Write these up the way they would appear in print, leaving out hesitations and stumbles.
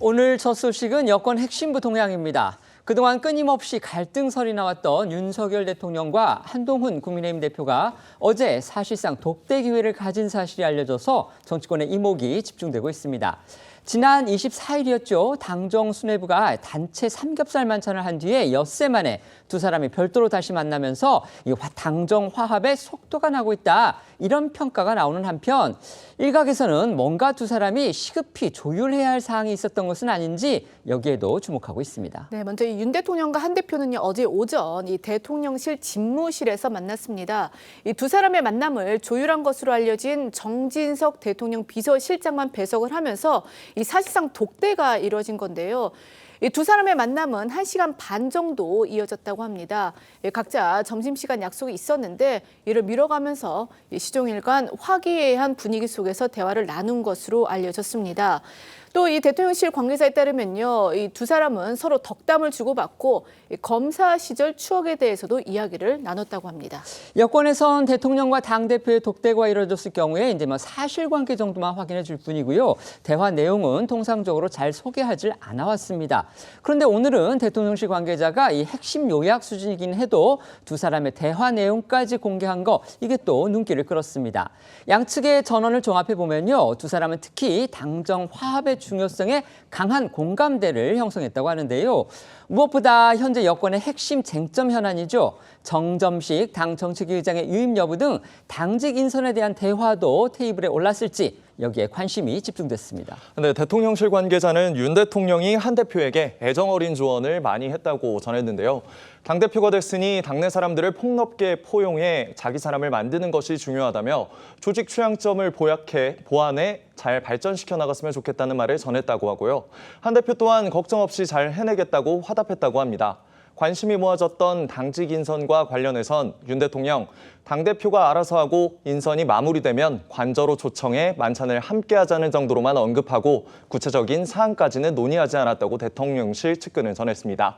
오늘 첫 소식은 여권 핵심부 동향입니다. 그동안 끊임없이 갈등설이 나왔던 윤석열 대통령과 한동훈 국민의힘 대표가 어제 사실상 독대 기회를 가진 사실이 알려져서 정치권의 이목이 집중되고 있습니다. 지난 24일이었죠. 당정 수뇌부가 단체 삼겹살 만찬을 한 뒤에 엿새 만에 두 사람이 별도로 다시 만나면서 이 당정 화합에 속도가 나고 있다. 이런 평가가 나오는 한편 일각에서는 뭔가 두 사람이 시급히 조율해야 할 사항이 있었던 것은 아닌지 여기에도 주목하고 있습니다. 네, 먼저 윤 대통령과 한 대표는요, 어제 오전 이 대통령실 집무실에서 만났습니다. 이 두 사람의 만남을 조율한 것으로 알려진 정진석 대통령 비서실장만 배석을 하면서 이 사실상 독대가 이뤄진 건데요. 이 두 사람의 만남은 1시간 반 정도 이어졌다고 합니다. 각자 점심시간 약속이 있었는데 이를 미뤄가면서 시종일관 화기애애한 분위기 속에서 대화를 나눈 것으로 알려졌습니다. 또 이 대통령실 관계자에 따르면요, 이 두 사람은 서로 덕담을 주고받고 검사 시절 추억에 대해서도 이야기를 나눴다고 합니다. 여권에선 대통령과 당대표의 독대가 이뤄졌을 경우에 이제 사실관계 정도만 확인해 줄 뿐이고요. 대화 내용은 통상적으로 잘 소개하지 않아 왔습니다. 그런데 오늘은 대통령실 관계자가 이 핵심 요약 수준이긴 해도 두 사람의 대화 내용까지 공개한 거, 이게 또 눈길을 끌었습니다. 양측의 전언을 종합해 보면요, 두 사람은 특히 당정 화합의 중요성에 강한 공감대를 형성했다고 하는데요. 무엇보다 현재 여권의 핵심 쟁점 현안이죠. 정점식 당 정책위 의장의 유임 여부 등 당직 인선에 대한 대화도 테이블에 올랐을지 여기에 관심이 집중됐습니다. 네, 대통령실 관계자는 윤 대통령이 한 대표에게 애정 어린 조언을 많이 했다고 전했는데요. 당대표가 됐으니 당내 사람들을 폭넓게 포용해 자기 사람을 만드는 것이 중요하다며 조직 취향점을 보완해 잘 발전시켜 나갔으면 좋겠다는 말을 전했다고 하고요. 한 대표 또한 걱정 없이 잘 해내겠다고 화답했다고 합니다. 관심이 모아졌던 당직 인선과 관련해선 윤 대통령, 당대표가 알아서 하고 인선이 마무리되면 관저로 초청해 만찬을 함께 하자는 정도로만 언급하고 구체적인 사안까지는 논의하지 않았다고 대통령실 측근은 전했습니다.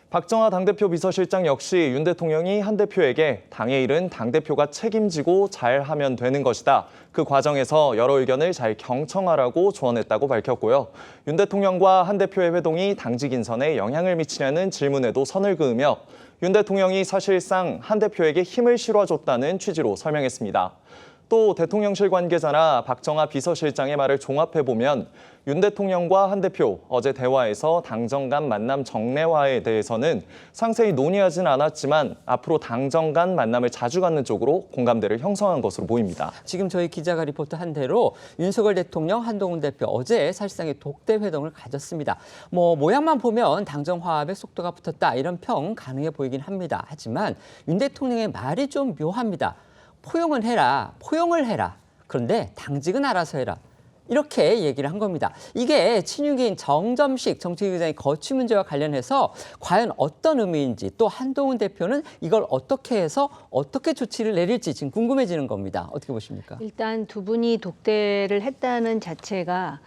박정하 당대표 비서실장 역시 윤 대통령이 한 대표에게 당의 일은 당대표가 책임지고 잘하면 되는 것이다. 그 과정에서 여러 의견을 잘 경청하라고 조언했다고 밝혔고요. 윤 대통령과 한 대표의 회동이 당직 인선에 영향을 미치냐는 질문에도 선을 그으며 윤 대통령이 사실상 한 대표에게 힘을 실어줬다는 취지로 설명했습니다. 또 대통령실 관계자나 박정하 비서실장의 말을 종합해보면 윤 대통령과 한 대표 어제 대화에서 당정 간 만남 정례화에 대해서는 상세히 논의하진 않았지만 앞으로 당정 간 만남을 자주 갖는 쪽으로 공감대를 형성한 것으로 보입니다. 지금 저희 기자가 리포트한 대로 윤석열 대통령, 한동훈 대표 어제 사실상의 독대 회동을 가졌습니다. 모양만 보면 당정 화합의 속도가 붙었다 이런 평 가능해 보이긴 합니다. 하지만 윤 대통령의 말이 좀 묘합니다. 포용은 해라, 포용을 해라. 그런데 당직은 알아서 해라. 이렇게 얘기를 한 겁니다. 이게 친윤계인 정점식 정책위의장의 거취 문제와 관련해서 과연 어떤 의미인지, 또 한동훈 대표는 이걸 어떻게 해서 어떻게 조치를 내릴지 지금 궁금해지는 겁니다. 어떻게 보십니까? 일단 두 분이 독대를 했다는 자체가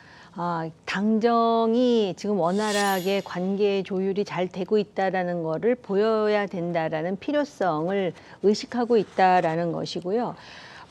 당정이 지금 원활하게 관계 조율이 잘 되고 있다라는 거를 보여야 된다라는 필요성을 의식하고 있다라는 것이고요.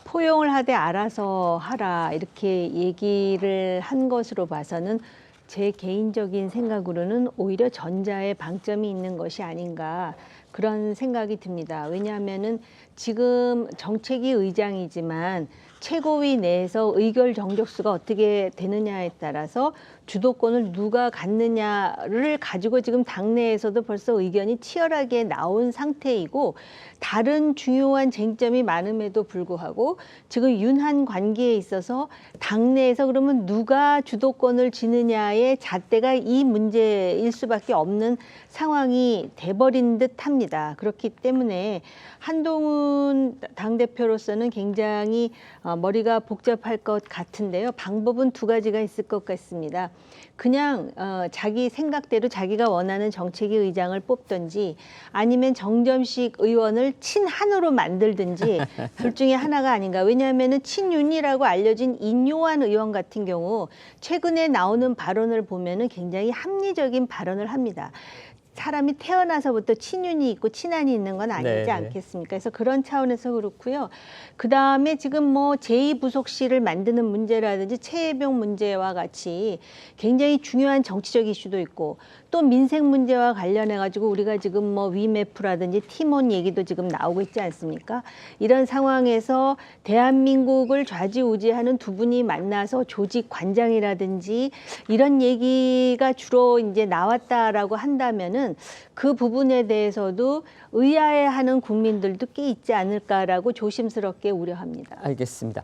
포용을 하되 알아서 하라 이렇게 얘기를 한 것으로 봐서는 제 개인적인 생각으로는 오히려 전자에 방점이 있는 것이 아닌가 그런 생각이 듭니다. 왜냐하면은 지금 정책위 의장이지만 최고위 내에서 의결 정족수가 어떻게 되느냐에 따라서 주도권을 누가 갖느냐를 가지고 지금 당내에서도 벌써 의견이 치열하게 나온 상태이고 다른 중요한 쟁점이 많음에도 불구하고 지금 윤한 관계에 있어서 당내에서 그러면 누가 주도권을 쥐느냐의 잣대가 이 문제일 수밖에 없는 상황이 돼버린 듯합니다. 그렇기 때문에 한동훈 당대표로서는 굉장히 머리가 복잡할 것 같은데요. 방법은 두 가지가 있을 것 같습니다. 그냥 자기 생각대로 자기가 원하는 정책위 의장을 뽑든지 아니면 정점식 의원을 친한으로 만들든지 둘 중에 하나가 아닌가. 왜냐하면 친윤이라고 알려진 인요한 의원 같은 경우 최근에 나오는 발언을 보면은 굉장히 합리적인 발언을 합니다. 사람이 태어나서부터 친윤이 있고 친한이 있는 건 아니지 네네. 않겠습니까? 그래서 그런 차원에서 그렇고요. 그 다음에 지금 뭐 제2부속실을 만드는 문제라든지 최혜병 문제와 같이 굉장히 중요한 정치적 이슈도 있고 또 민생 문제와 관련해 가지고 우리가 지금 뭐 위메프라든지 티몬 얘기도 지금 나오고 있지 않습니까? 이런 상황에서 대한민국을 좌지우지하는 두 분이 만나서 조직 관장이라든지 이런 얘기가 주로 이제 나왔다라고 한다면은 그 부분에 대해서도 의아해하는 국민들도 꽤 있지 않을까라고 조심스럽게 우려합니다. 알겠습니다.